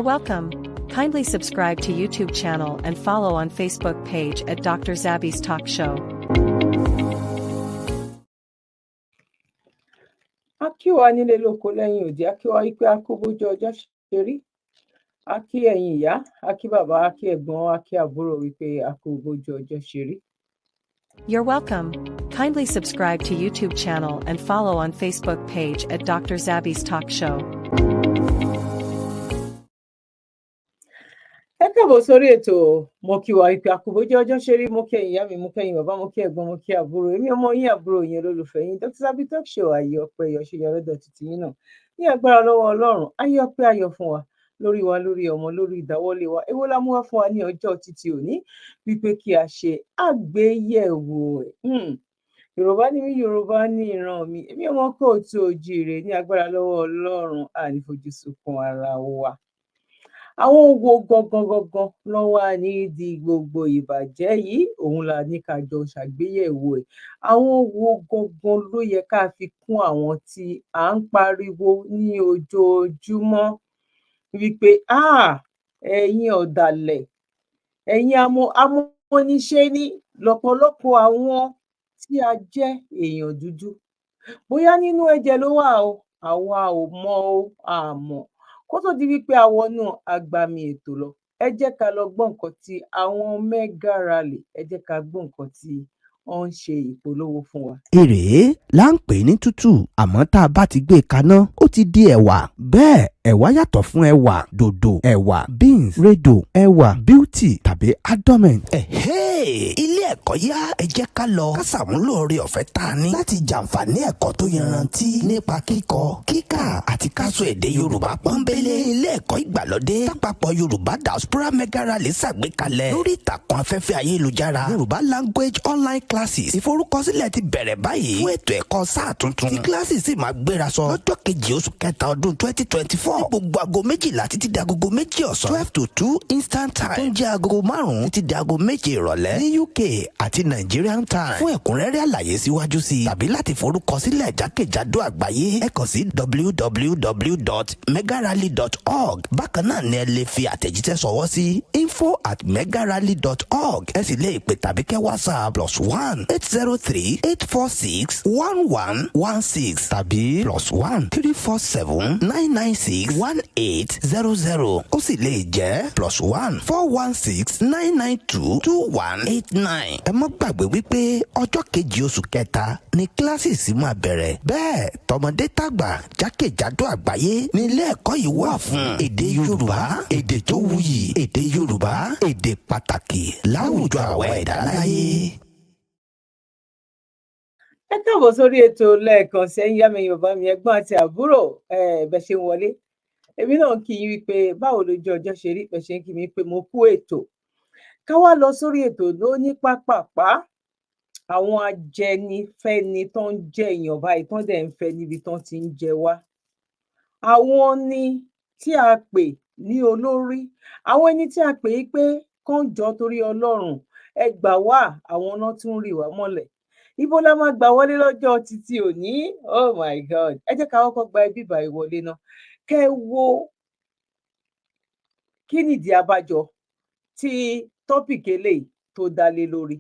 Welcome. Kindly subscribe to YouTube channel and follow on Facebook page at Dr. Zabby's Talk Show. Akiwa nílé lóko lẹ́yìn òdì, akiwa wípé akóbójú ọjọ́ ṣe rí. Aki ẹ̀yin ìyá, aki bàbá, aki ẹ̀gbọ́n, aki àbúrò wípé akóbójú ọjọ́ ṣe rí. You're welcome. Kindly subscribe to YouTube channel and follow on Facebook page at Dr. Zabby's Talk Show. Ẹ káàbọ̀ sórí ètò mo kí wa wípé akóbójú ọjọ́ ṣe rí, mo kí ẹ̀yin ìyá mi, mo kí ẹ̀yin bàbá, mo kí ẹ̀gbọ́n, mo kí àbúrò. Èmi ọmọ yín àbúrò yín olólùfẹ́ yín Dr. Zabby Talk Show, ayé ọpẹ́ yọ ṣe yọ lọ́dọ̀ títí yín náà. Ní agbára lọ́wọ́ Ọlọ́run, ayé ọpẹ́ ayọ̀ fún wa lórí ọmọ, lórí ìdáwọ́lé wa. Èwo la mú wá fún wa ní ọjọ́ títí òní wípé kí a ṣe àgbéyẹ̀wò ẹ̀. Yorùbá ni mí, Yorùbá ní ìran mi. Èmi ọmọ kóòtù òjíire ní agbára lọ́wọ́ Ọlọ́run, ànífojú sunkún ara wa. Àwọn wo gangan ló wà nídìí gbogbo ìbàjẹ́ yìí? Òun la ní ká jọ ṣàgbéyẹ̀wò ẹ̀. Àwọn wo gangan ló yẹ ká fi kún àwọn tí à ń pariwo ní ojoojúmọ́ wípé ẹ̀yin ọ̀dàlẹ̀, ẹ̀yin amúnisẹ́ ní lọ́pọ̀lọpọ̀ àwọn tí a jẹ́ èèyàn dúdú. Bóyá nínú ẹ̀jẹ̀ ló wà o, àwa ò mọ̀ o, àmọ́. Kó tó di wípé a wọnú agbami ètò lọ, ẹ jẹ́ ká lọ gbọ́ nǹkan tí àwọn Mega Rally, ẹ jẹ́ ká gbọ́ nǹkan tí wọ́n ń ṣe ìpolówó fún wa. Èrè là ń pè ní tútù, àmọ́ tá a bá ti gbé e kaná ó ti di ẹ̀wà. Bẹ́ẹ̀ ẹ̀wà yàtọ̀ fún ẹ̀wà dòdò, ẹ̀wà beans, rédò, ẹ̀wà beauty tàbí adornment. Ilé ẹ̀kọ́ yá, ẹ jẹ́ ká lọ ká ṣàmúlò oore ọ̀fẹ́ tá a ní láti jàǹfààní ẹ̀kọ́ tó yanrantí nípa kíkọ, kíkà àti káṣọ èdè Yorùbá pọ́nbélé. Ilé ẹ̀kọ́ ìgbàlódé tápapọ̀ Yorùbá Diaspora Mega Rally ṣàgbékalẹ̀ lórí ìtàkùn afẹ́fẹ́ ayélujára Yorùbá Language Online Classes. Ìforúkọsílẹ̀ ti bẹ̀rẹ̀ báyìí fún ètò ẹ̀kọ́ sáà tuntun. Tí kíláàsì sì máa gbéra sọ lọ́jọ́ kejì oṣù kẹta ọdún 2024 ní gbogbo aago 12 títí di aago 2 ọ̀sán 12 to 2 Instant Time tó ń jẹ́ aago 5 títí di aago 7 ìrọ̀lẹ́ ní UK àti Nigerian Time. Fún ẹ̀kúnrẹ́rẹ́ àlàyé síwájú sí i tàbí láti forúkọsílẹ̀ jákèjádò àgbáyé ẹ kàn sí www.megarally.org. Bákan náà ni ẹ lè fi àtẹ̀jíṣẹ́ ṣọwọ́ sí info@megarally.org. ẹ sì lè pè tàbí kẹ́ WhatsApp +1 803 846 1116 tàbí +1 347 996 1800. ó sì lè jẹ́ +1 416 992 2189. ẹ má gbàgbé wípé ọjọ́ kejì oṣù kẹta ni kíláàsì sì máa bẹ̀rẹ̀. bẹ́ẹ̀ tọmọdé tàgbà jákèjádò àgbáyé ní ilé ẹ̀kọ́ yìí wà fún èdè Yorùbá, èdè tó wuyì, èdè Yorùbá, èdè pàtàkì láwùjọ àwa ẹ̀dá láyé. Ẹ káàbọ̀ sórí ètò lẹ́ẹ̀kan sẹ́yìn, yá mi Yorùbá mi, ẹ̀gbọ́n àti àbúrò bẹ́ ṣe ń wọlé. Èmi náà kí yín wípé báwo lójú ọjọ́ ṣe rí, bẹ́ ṣe ń kí mi pé mo kú ètò. Ká wá lọ sórí ètò lóní pápápá. Àwọn ajẹnifẹ́ni tó ń jẹ èèyàn báyìí tán dẹ̀ ń fẹ́ níbi tán ti ń jẹ wá. Àwọn ni tí a pè ní olórí. Àwọn ẹni tí a pè yí pé kán jọ̀ọ́ torí Ọlọ́run ẹ gbà wá, àwọn náà tún rì wá mọ́lẹ̀. Ibo la máa gbà wọlé lọ́jọ́ títí òní? Oh my God! Ẹ jẹ́ ká kọ́kọ́ gba ibi ìbà ìwọlé náà. Kẹ́ wo kí nìdí abájọ tí tọ́pìkì eléyìí tó dá lé lórí.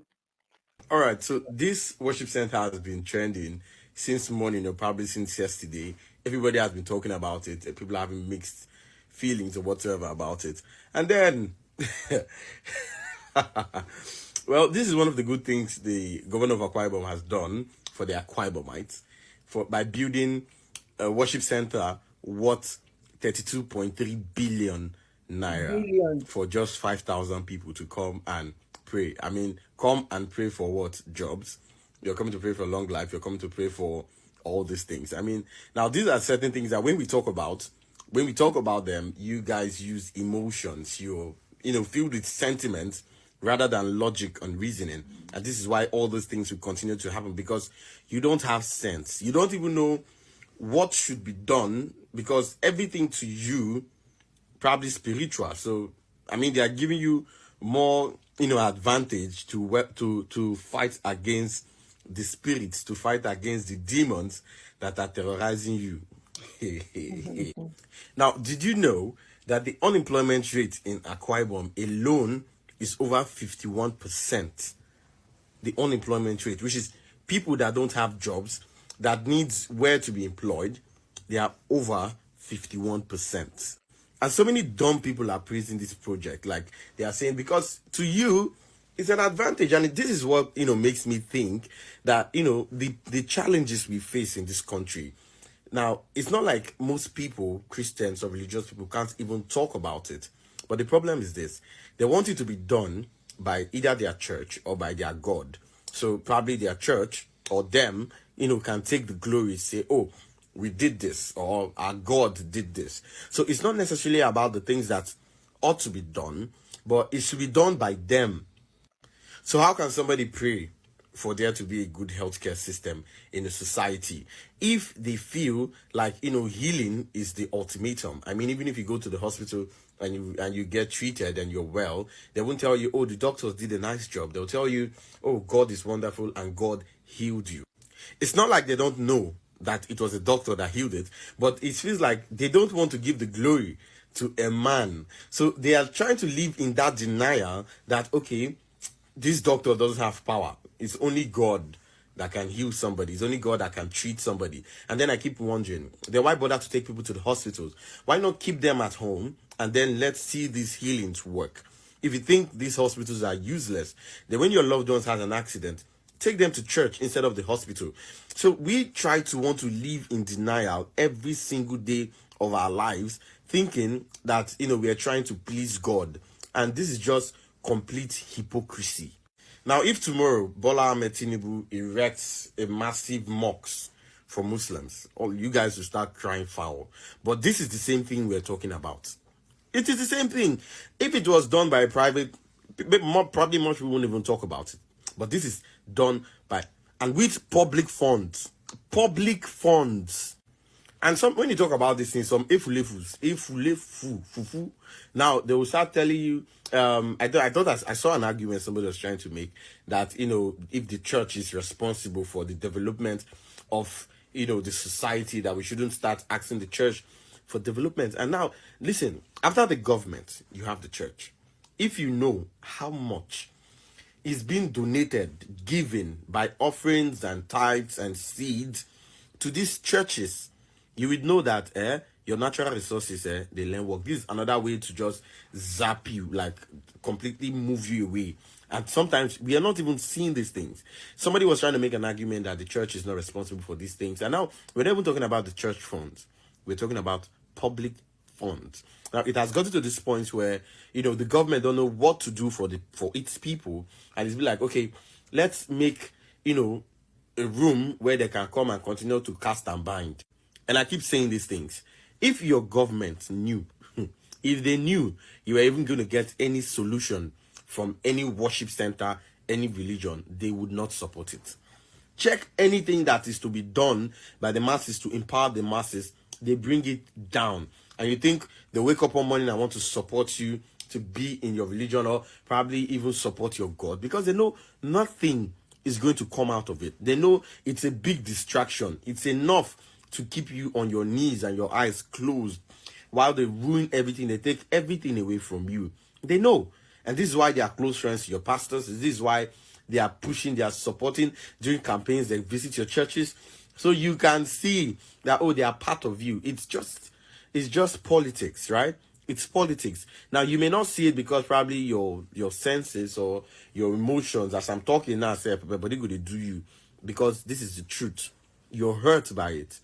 All right, so this worship center has been trending since morning or probably since yesterday. Everybody has been talking about it. People are having mixed feelings or whatever about it. And then, well, this is one of the good things the governor of Akwa Ibom has done for the Akwa Ibomites by building a worship center worth 32.3 billion naira for just 5,000 people to come and pray. I mean, come and pray for what? Jobs. You're coming to pray for long life. You're coming to pray for all these things. I mean, now these are certain things that when we talk about them, you guys use emotions. You're, filled with sentiments rather than logic and reasoning. And this is why all those things will continue to happen, because you don't have sense. You don't even know what should be done, because everything to you probably spiritual. So, I mean, they are giving you more, advantage to fight against the spirits, to fight against the demons that are terrorizing you. Now, did you know that the unemployment rate in Akwa Ibom alone is over 51%. The unemployment rate, which is people that don't have jobs, that needs where to be employed, they are over 51%. And so many dumb people are praising this project. Like they are saying, because to you, it's an advantage. And this is what, makes me think that, the challenges we face in this country. Now, it's not like most people, Christians or religious people, can't even talk about it. But the problem is this. They want it to be done by either their church or by their God. So probably their church or them, can take the glory, say, oh, we did this, or our God did this. So it's not necessarily about the things that ought to be done, but it should be done by them. So how can somebody pray for there to be a good healthcare system in a society if they feel like, healing is the ultimatum? I mean, even if you go to the hospital and you get treated and you're well, they won't tell you, oh, the doctors did a nice job. They'll tell you, oh, God is wonderful and God healed you. It's not like they don't know that it was a doctor that healed it, but it feels like they don't want to give the glory to a man. So they are trying to live in that denial that, okay, this doctor doesn't have power. It's only God that can heal somebody. It's only God that can treat somebody. And then I keep wondering, then why bother to take people to the hospitals? Why not keep them at home and then let's see these healings work? If you think these hospitals are useless, then when your loved ones has an accident, take them to church instead of the hospital. So we try to want to live in denial every single day of our lives, thinking that, we are trying to please God. And this is just complete hypocrisy. Now, if tomorrow Bola Ahmed Tinubu erects a massive mosque for Muslims, all you guys will start crying foul. But this is the same thing we're talking about. It is the same thing. If it was done by a private, probably most people won't even talk about it. But this is done by, and with public funds. Public funds. And when you talk about these things, some fufu, now they will start telling you, I saw an argument somebody was trying to make that, if the church is responsible for the development of, the society, that we shouldn't start asking the church for development. And now, listen, after the government, you have the church. If you know how much is being donated, given by offerings and tithes and seeds to these churches, you would know that your natural resources, they learn work. This is another way to just zap you, like completely move you away. And sometimes we are not even seeing these things. Somebody was trying to make an argument that the church is not responsible for these things. And now we're not even talking about the church funds. We're talking about public funds. Now it has gotten to this point where, the government don't know what to do for its people. And it's be like, okay, let's make, a room where they can come and continue to cast and bind. And I keep saying these things. If your government knew, if they knew you were even going to get any solution from any worship center, any religion, they would not support it. Check anything that is to be done by the masses to empower the masses, they bring it down. And you think they wake up one morning and want to support you to be in your religion, or probably even support your God, because they know nothing is going to come out of it. They know it's a big distraction. It's enough to keep you on your knees and your eyes closed while they ruin everything. They take everything away from you. They know. And this is why they are close friends to your pastors. This is why they are pushing, they are supporting during campaigns. They visit your churches. So you can see that, they are part of you. It's just politics, right? It's politics. Now, you may not see it because probably your senses or your emotions, as I'm talking now, say, but they going to do you, because this is the truth. You're hurt by it.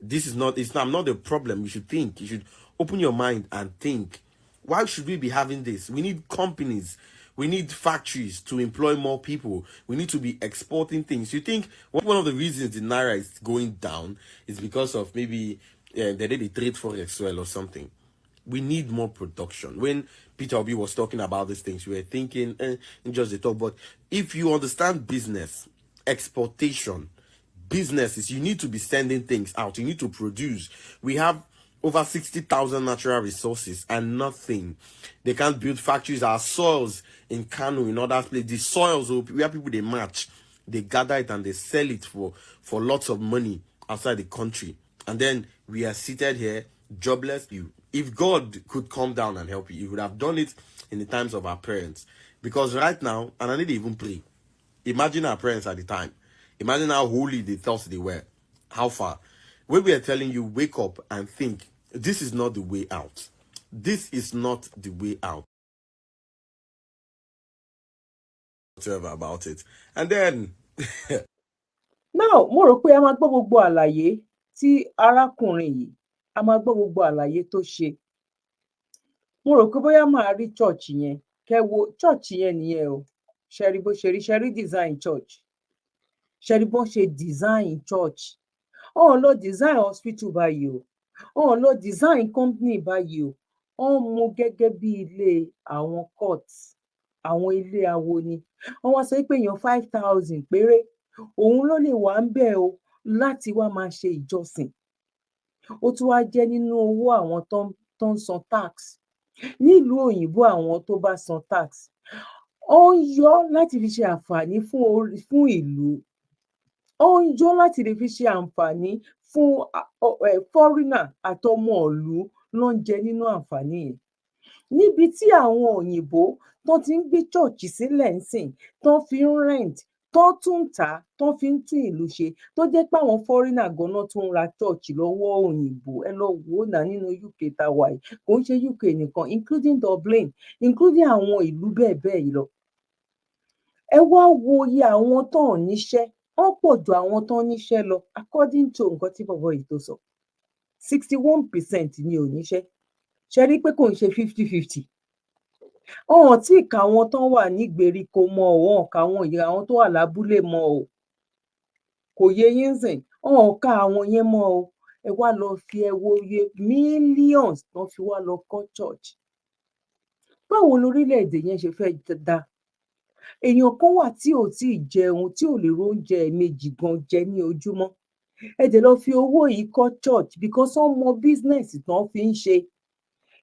It's not a problem. You should think. You should open your mind and think. Why should we be having this? We need companies. We need factories to employ more people. We need to be exporting things. You think one of the reasons the Naira is going down is because of maybe they did a trade forex well or something? We need more production. When Peter Obi was talking about these things, we were thinking, just the talk. But if you understand business, exportation, businesses, you need to be sending things out. You need to produce. We have over 60,000 natural resources and nothing. They can't build factories. Our soils in Kano, in other places, the soils where people they match, they gather it and they sell it for lots of money outside the country. And then we are seated here, jobless. if God could come down and help you, he would have done it in the times of our parents. Because right now, and I need to even pray, imagine our parents at the time. Imagine how holy they thought they were. How far. When we are telling you, wake up and think, this is not the way out. This is not the way out. Whatever about it. And then... now mo rò pé a máa gbọ́ gbogbo àlàyé tí arákùnrin yìí a máa gbọ́ gbogbo àlàyé tó ṣe. Mo rò pé bóyá màá rí church yẹn kẹ́ wo church yẹn nìyẹn o. Ṣe rí bó ṣe rí, ṣe rí design church. Ṣe rí bó ṣe design church. Ọ̀n ló design hospital báyìí o. Ọ̀n ló design company báyìí o. Wọ́n mú gẹ́gẹ́ bí ilé àwọn court, àwọn ilé awo ni. Wọ́n wá sọ pé èèyàn 5,000 péré òun ló lè wà ń bẹ̀ o láti wá máa ṣe ìjọsìn. Ó tún wá jẹ́ nínú owó àwọn tó ń san tax. Nílùú òyìnbó àwọn tó bá san tax, ó ń yọ láti fi ṣe àǹfààní fún ìlú. Ó ń yọ láti lè fi ṣe àǹfààní fún foreigner àtọmọ ìlú ló ń jẹ nínú àǹfààní yẹn. Níbi tí àwọn òyìnbó tó ti ń gbé church sílẹ̀ ńsìn, tó fi ń rent, tó tún ń tà, tó fi ń tún ìlú ṣe, tó jẹ́ pé àwọn foreigner gan-an tún ń ra church lọ́wọ́ òyìnbó. Ẹ lọ wò ó náà nínú UK tá a wà yìí. Kò ń ṣe UK nìkan, including Dublin, including àwọn ìlú bẹ́ẹ̀ bẹ́ẹ̀ lọ. Ẹ wá wo iye àwọn tó ń níṣẹ́, wọ́n pọ̀ ju àwọn tó ń níṣẹ́ lọ according to nǹkan tí bọ̀bọ̀ yìí tó sọ. 61% ni ò níṣẹ́. Ṣe rí pé kò ń ṣe 50-50. Ọ̀hún tí ìka àwọn tó wà nígbèríko mọ́ ò, wọ́n ka àwọn tó wà lábúlé mọ́ ò. Kò yé yín sìn, ọ̀hún ka àwọn yẹn mọ́ ò. Ẹ wá lọ fi ẹ wo iye millions tó fi wá lọ kọ́ church. Báwo lórílẹ̀-èdè yẹn ṣe fẹ́ dá? Èèyàn kan wà tí ò tí ì jẹun, tí ò lè róúnjẹ ẹ̀ẹ̀mejì gan jẹ ní ojúmọ́. Ẹ dẹ̀ lọ fi owó yìí kọ́ church because wọ́n mọ business tán fi ń ṣe.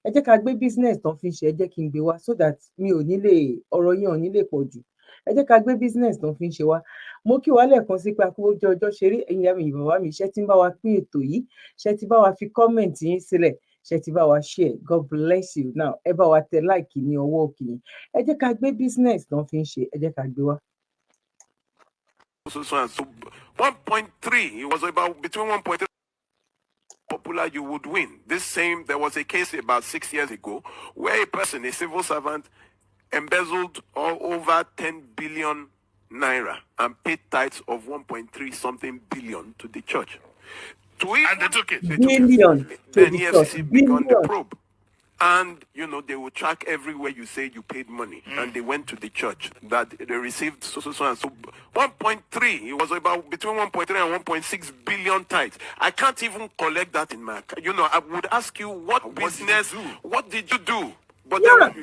Ẹ jẹ́ ká gbé business tán fi ń ṣe, ẹ jẹ́ kí n gbé wá so that ọ̀rọ̀ yẹn ò ní lè pọ̀ jù. Ẹ jẹ́ ká gbé business tán fi ń ṣe wá. Mo kí wa lẹ́ẹ̀kan sí pé akúwójú ọjọ́ ṣe rí, ẹ̀yin ìyá mi bàbá mi, ṣé tí ń bá wa pín ètò yìí, ṣé tí bá wa fi comment yín sílẹ̀, ṣé tí bá wa share. God bless you. Now ẹ bá wa tẹ like ní ọwọ́ òkè yín. Ẹ jẹ́ ká gbé business tán fi ń ṣe, ẹ jẹ́ ká gbé wá. So 1.3, it was about between 1.3 popular, you would win. There was a case about 6 years ago where a person, a civil servant, embezzled over 10 billion naira and paid tithes of 1.3 something billion to the church. And they took it. Billion. Then EFCC began the probe. And, they will track everywhere you say you paid money. And they went to the church that they received so and so. 1.3, it was about between 1.3 and 1.6 billion tithes. I can't even collect that in my account. I would ask you, what business, what did you do? But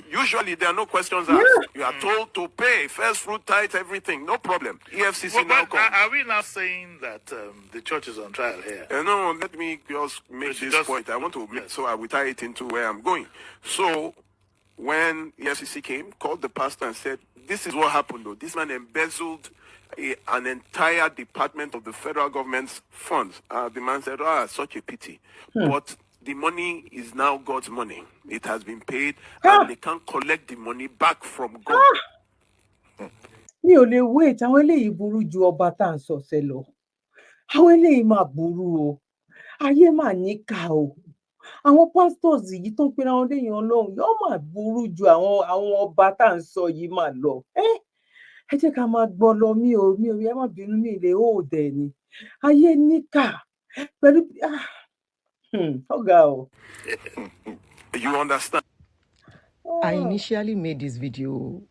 usually there are no questions asked. You are told to pay first fruit tithe, everything, no problem. EFCC now comes. Are we now saying that the church is on trial here? No, let me just make this point. I want to make, so I will tie it into where I'm going. So when EFCC came, called the pastor and said, this is what happened though. This man embezzled an entire department of the federal government's funds. The man said, such a pity. But the money is now God's money. It has been paid, and they can't collect the money back from God. Mi ò lè wait, àwọn eléyìí burú ju ọba tá à ń sọ̀sẹ̀ lọ. Àwọn eléyìí máa burú o. Ayé máa níkà o. Àwọn pastors yìí tó ń pera wọn léèyàn Ọlọ́run yóò máa burú ju àwọn ọba tá à ń sọ yìí máa lọ. Ẹ jẹ́ ká máa gbọ́ lọ, mi ò ẹ má bínú, mi lè hold ẹ̀ ni. Ayé níkà pẹ̀lú You understand? I initially made this video.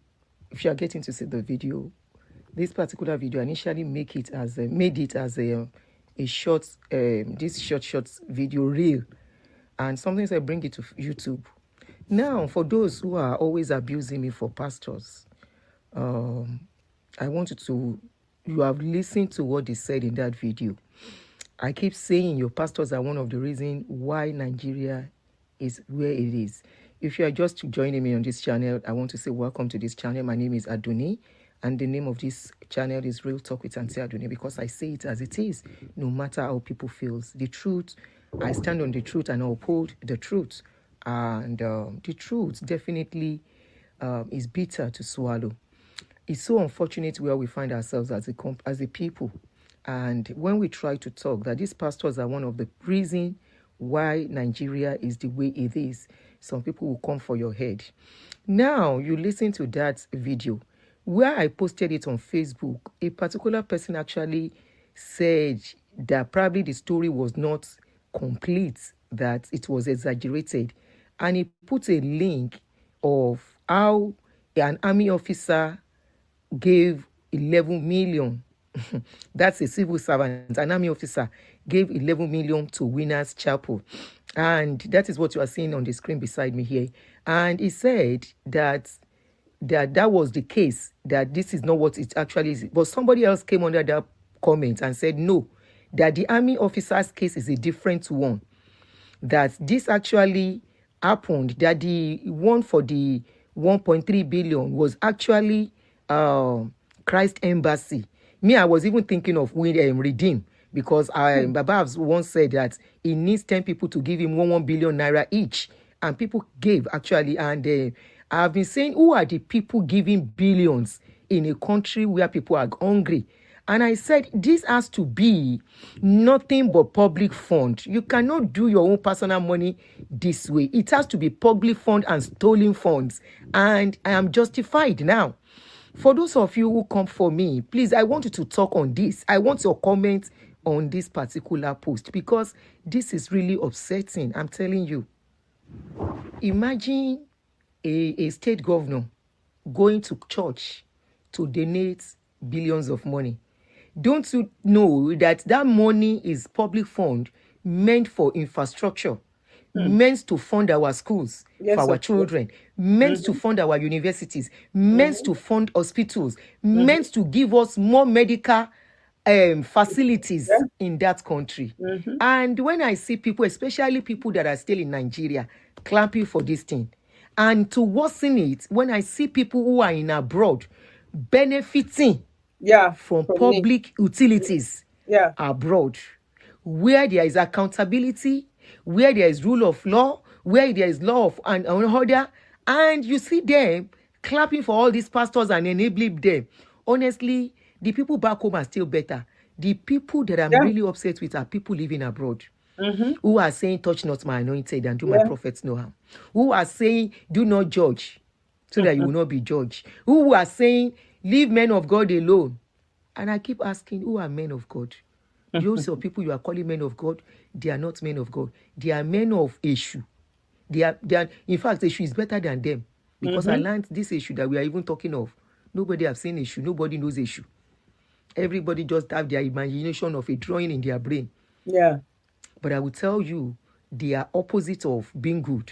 If you are getting to see the video, this particular video, I initially made it as a short, this short video reel, and something said bring it to YouTube. Now, for those who are always abusing me for pastors, I want you have listened to what they said in that video. I keep saying your pastors are one of the reasons why Nigeria is where it is. If you are just joining me on this channel, I want to say welcome to this channel. My name is Adoni, and the name of this channel is Real Talk with Auntie Adoni, because I say it as it is, no matter how people feel. The truth, I stand on the truth and I uphold the truth. And the truth definitely is bitter to swallow. It's so unfortunate where we find ourselves as a people. And when we try to talk that these pastors are one of the reasons why Nigeria is the way it is, some people will come for your head. Now, you listen to that video where I posted it on Facebook. A particular person actually said that probably the story was not complete, that it was exaggerated. And he put a link of how an army officer gave 11 million. That's a civil servant, an army officer, gave 11 million to Winners Chapel. And that is what you are seeing on the screen beside me here. And he said that was the case, that this is not what it actually is. But somebody else came under that comment and said, no, that the army officer's case is a different one. That this actually happened, that the one for the 1.3 billion was actually Christ Embassy. Me, I was even thinking of Redeem, because Baba has once said that he needs 10 people to give him 1 billion naira each. And people gave, actually. And I've been saying, who are the people giving billions in a country where people are hungry? And I said, this has to be nothing but public fund. You cannot do your own personal money this way. It has to be public fund and stolen funds. And I am justified now. For those of you who come for me, please, I want you to talk on this. I want your comment on this particular post, because this is really upsetting. I'm telling you. Imagine a state governor going to church to donate billions of money. Don't you know that money is public fund meant for infrastructure, meant to fund our schools, for our children, meant to fund our universities, meant to fund hospitals, meant to give us more medical facilities in that country. And when I see people, especially people that are still in Nigeria, clapping for this thing, and to worsen it, when I see people who are in abroad benefiting from public utilities abroad, where there is accountability, where there is rule of law, where there is law of and order, and you see them clapping for all these pastors and enabling them. Honestly, the people back home are still better. The people that I'm really upset with are people living abroad, who are saying, touch not my anointed and do my prophets no harm. Who are saying, do not judge, so that you will not be judged. Who are saying, leave men of God alone. And I keep asking, who are men of God? Those are people you are calling men of God, they are not men of God. They are men of issue. They are, in fact, issue is better than them. Because I learned this issue that we are even talking of. Nobody have seen issue. Nobody knows issue. Everybody just have their imagination of a drawing in their brain. Yeah. But I will tell you, they are opposite of being good.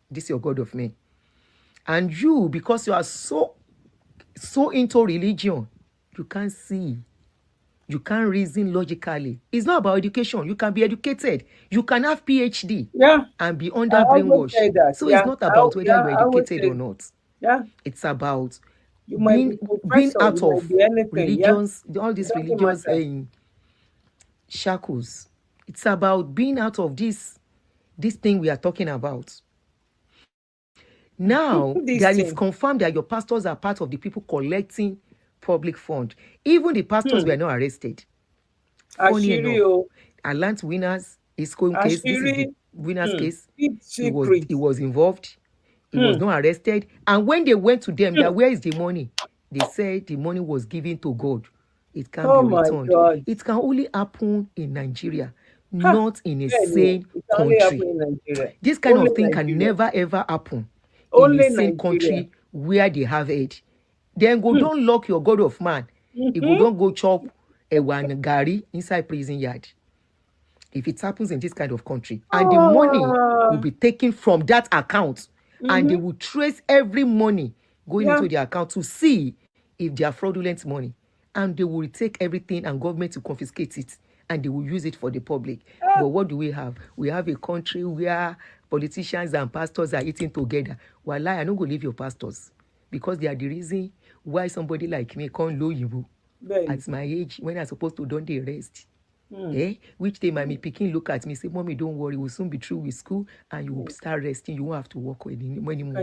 This is your God of men. And you, because you are so into religion, you can't see. You can't reason logically. It's not about education. You can be educated. You can have PhD and be under brainwash. So it's not about whether you're educated or not. Yeah. It's about being out of religions, all these religious shackles. It's about being out of this thing we are talking about. Now, that it's confirmed that your pastors are part of the people collecting public fund. Even the pastors were not arrested. Funny enough, Alant Winners, his case, this is the Winners case. He was involved. He was not arrested. And when they went to them, that where is the money? They said the money was given to God. It can't be returned. God. It can only happen in Nigeria, not in a sane country. This kind of thing can never ever happen in a sane country where they have it. Then go don't lock your God of man. If you don't go chop a one gari inside prison yard. If it happens in this kind of country, and the money will be taken from that account, and they will trace every money going into their account to see if they are fraudulent money, and they will take everything and government to confiscate it, and they will use it for the public. But what do we have? We have a country where politicians and pastors are eating together. Well, I don't go leave your pastors, because they are the reason why somebody like me can't know you at my age when I'm supposed to don't the rest. Which day my pikin look at me, say, Mommy, don't worry, we'll soon be through with school and you will start resting. You won't have to work anymore. You can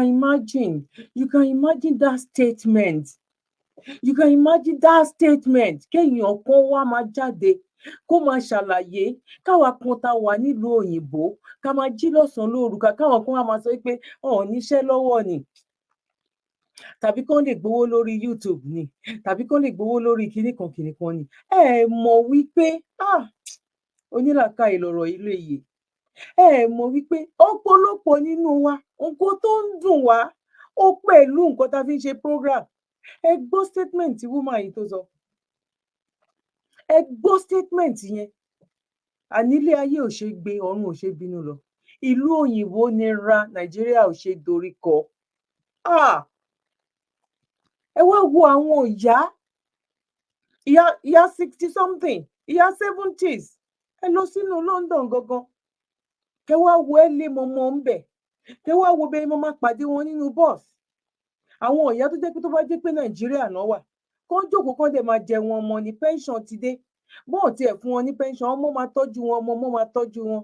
imagine. You can imagine that statement. You can imagine that statement. Kéèyàn kan wá máa jáde kó máa ṣàlàyé káwa kan tá wà nílùú òyìnbó ká máa jí lọ́sàn-án lóru káwọn kan wá máa sọ pé wọn ò níṣẹ́ lọ́wọ́ ni tàbí kán lè gbowó lórí YouTube ni tàbí kán lè gbowó lórí kinní kan ni. Ẹ mọ̀ wípé onílàákàyè lọ̀rọ̀ ilé yìí. Ẹ mọ̀ wípé ọ̀pọ̀lọpọ̀ nínú wa nǹkan tó ń dùn wá ó pẹ̀lú nǹkan tá a fi ń ṣe program. Ẹ gbọ́ statement tí woman yìí tó sọ. Ẹ gbọ́ statement yẹn. Ànílé ayé ò ṣe gbé, ọ̀run ò ṣe bínú lọ. Ìlú òyìnbó nira, Nàìjíríà ò ṣe dorí kọ. Ẹ wá wo àwọn ìyá 60 something, ìyá 70s. Ẹ lọ sínú London gangan. Kẹ wá wo ẹ lé mọmọ ń bẹ̀. Kẹ wá wo bẹ́ẹ̀ mo máa pàdé wọn nínú bus. Àwọn ìyá tó jẹ́ pé tó bá jẹ́ pé Nàìjíríà náà wà, kán jókòó kán dẹ̀ máa jẹ wọn ọmọ ní pension ti dé. Bọ́ọ̀ tiẹ̀ fún wọn ní pension, ọmọ máa tọ́jú wọn, ọmọ máa tọ́jú wọn.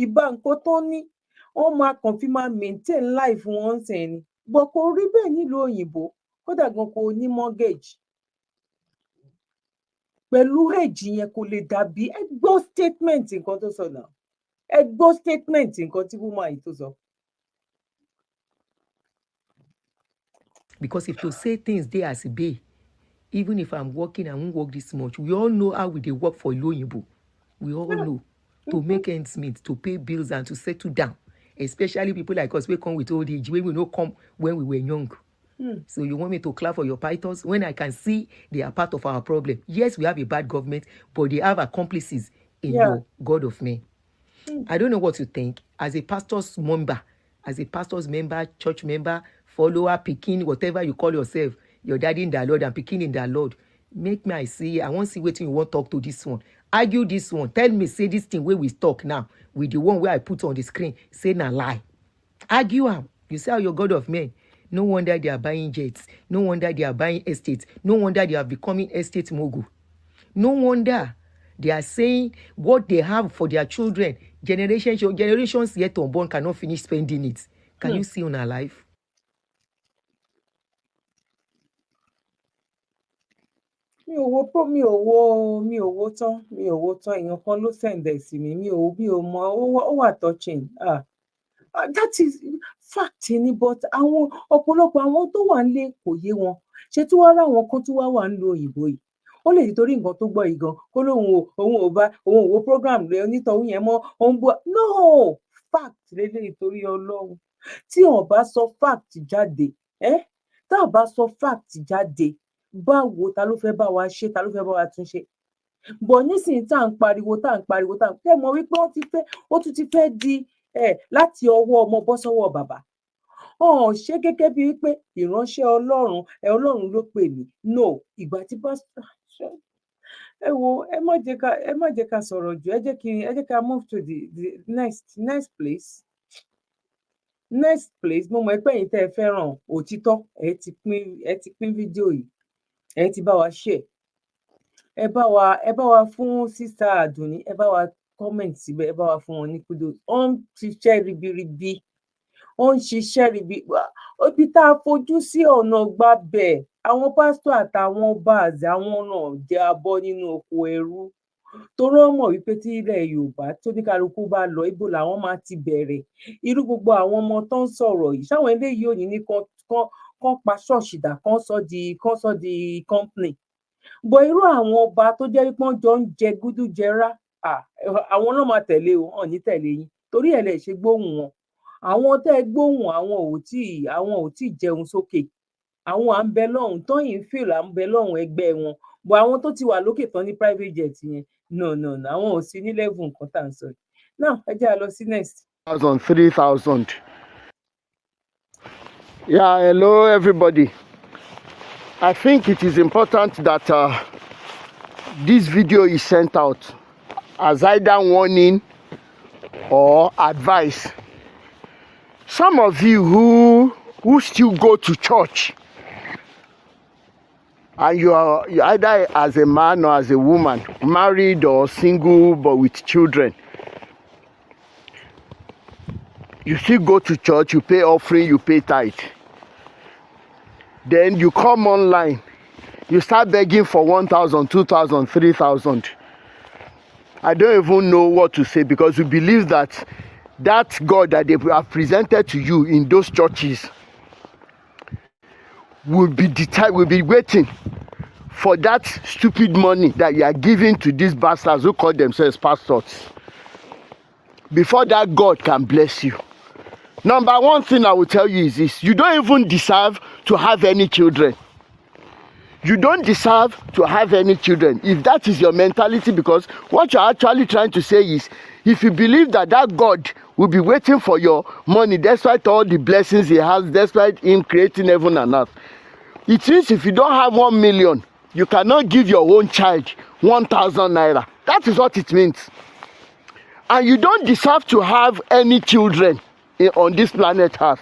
Ìbá nǹkan tó ní, wọ́n máa kàn fi máa maintain life wọn sìn ni. Bọ̀ kò rí bẹ́ẹ̀ nílùú òyìnbó, kódà gan kò ní mortgage. Pẹ̀lú age yẹn kò lè dàbí. Ẹ gbọ́ statement nǹkan tó sọ náà. Ẹ gbọ́ statement nǹkan tí woman yìí tó sọ. Because if to say things dey as e be, even if I'm working, I won't work this much. We all know how we dey work for Iloyinbo. We all know to make ends meet, to pay bills and to settle down. Especially people like us, we come with old age, when we no come when we were young. So you want me to clap for your pythons when I can see they are part of our problem? Yes, we have a bad government, but they have accomplices in your God of men. I don't know what you think. As a pastor's member, church member, follower, Pekin, whatever you call yourself, your daddy in the Lord and Pekin in the Lord, make me I want to see what you want to talk to this one. Argue this one. Tell me, say this thing where we talk now with the one where I put on the screen. Say na lie. Argue am. You say how your God of men. No wonder they are buying jets. No wonder they are buying estates. No wonder they are becoming estate mogul. No wonder they are saying what they have for their children. Generations yet unborn cannot finish spending it. Can you see on our life? Mi ò wo tán èèyàn kan ló sẹ̀ǹdẹ̀ sí mi mi ò mọ ó wà touching. That is fact ni, but àwọn ọ̀pọ̀lọpọ̀ àwọn tó wà nílé kò yé wọn. Ṣé tí wọ́n rá àwọn kan tí wọ́n wà nílùú òyìnbó yìí, ó lè nítorí nǹkan tó gbọ́ yìí gan kó lóun ò wo program rẹ̀ onítọ̀hún yẹn mọ́ òun bú. No, fact lélẹ́yìí torí Ọlọ́run. Tí wọ́n bá sọ fact jáde, tá a bá sọ fact jáde, báwo ta ló fẹ́ bá wa ṣe, ta ló fẹ́ bá wa tún ṣe? Bọ̀ nísìnyí tá à ń pariwo tẹ́ mọ̀ wípé ó tún ti fẹ́ di láti ọwọ́ ọmọ bọ́ sọ́wọ́ bàbá. Ṣé gẹ́gẹ́ bíi wípé ìránṣẹ́ Ọlọ́run Ọlọ́run ló pè mí. No, ìgbà tí pásítọ̀ ẹ wo ẹ má jẹ́ ká sọ̀rọ̀ jù, ẹ jẹ́ ká move to the next place. Next place, mo mọ̀ pé ẹ̀yin tẹ́ ẹ fẹ́ràn òtítọ́, ẹ ti pín fídíò yìí, ẹ ti bá wa share. Ẹ bá wa fún Sister Àdùnní, ẹ bá wa comment síbẹ̀, ẹ bá wa fún wọn ní kudos. Ó ń ṣiṣẹ́ ribiribi. Ibi tá a fojú sí ọ̀nà gbabẹ̀, àwọn pásítọ̀ àtàwọn báàzì àwọn náà jẹ́ abọ́ nínú oko ẹrú. Torí wọ́n mọ̀ wípé tí ilẹ̀ Yorùbá tó ní kálukú bá lọ, ibo làwọn máa ti bẹ̀rẹ̀. Irú gbogbo àwọn ọmọ tó ń sọ̀rọ̀ yìí, ṣáwọn eléyìí ò ní kán pa ṣọ́ọ̀ṣì dà, kán sọ di company. Bọ̀ irú àwọn ọba tó jẹ́ wípé wọ́n jọ ń jẹ gúdú jẹrá, àwọn náà máa tẹ̀lé o, hàn ní tẹ̀lé yín. Torí ẹ̀ lẹ̀ ṣe gbóhùn wọn. Àwọn tẹ́ gbóhùn àwọn ò tí jẹun sókè. Àwọn à ń bẹ lọ́hùn tán yìí ń fìlà à ń bẹ lọ́hùn ẹgbẹ́ wọn. Bọ̀ àwọn tó ti wà lókè tán ní private jet yẹn, no, àwọn ò sí ní level nǹkan tá à ń sọ yìí. Now, ẹ jẹ́ a lọ sí next. 3,000. Yeah, hello everybody. I think it is important that this video is sent out as either warning or advice. Some of you who still go to church and you either as a man or as a woman, married or single but with children, you still go to church, you pay offering, you pay tithe. Then you come online, you start begging for 1,000, 2,000, 3,000. I don't even know what to say, because you believe that that God that they have presented to you in those churches will be waiting for that stupid money that you are giving to these bastards who call themselves pastors, before that God can bless you. Number one thing I will tell you is this: you don't even deserve to have any children. You don't deserve to have any children if that is your mentality, because what you're actually trying to say is, if you believe that that God will be waiting for your money despite all the blessings he has, despite him creating heaven and earth, it means if you don't have 1 million, you cannot give your own child 1,000 naira. That is what it means. And you don't deserve to have any children on this planet Earth.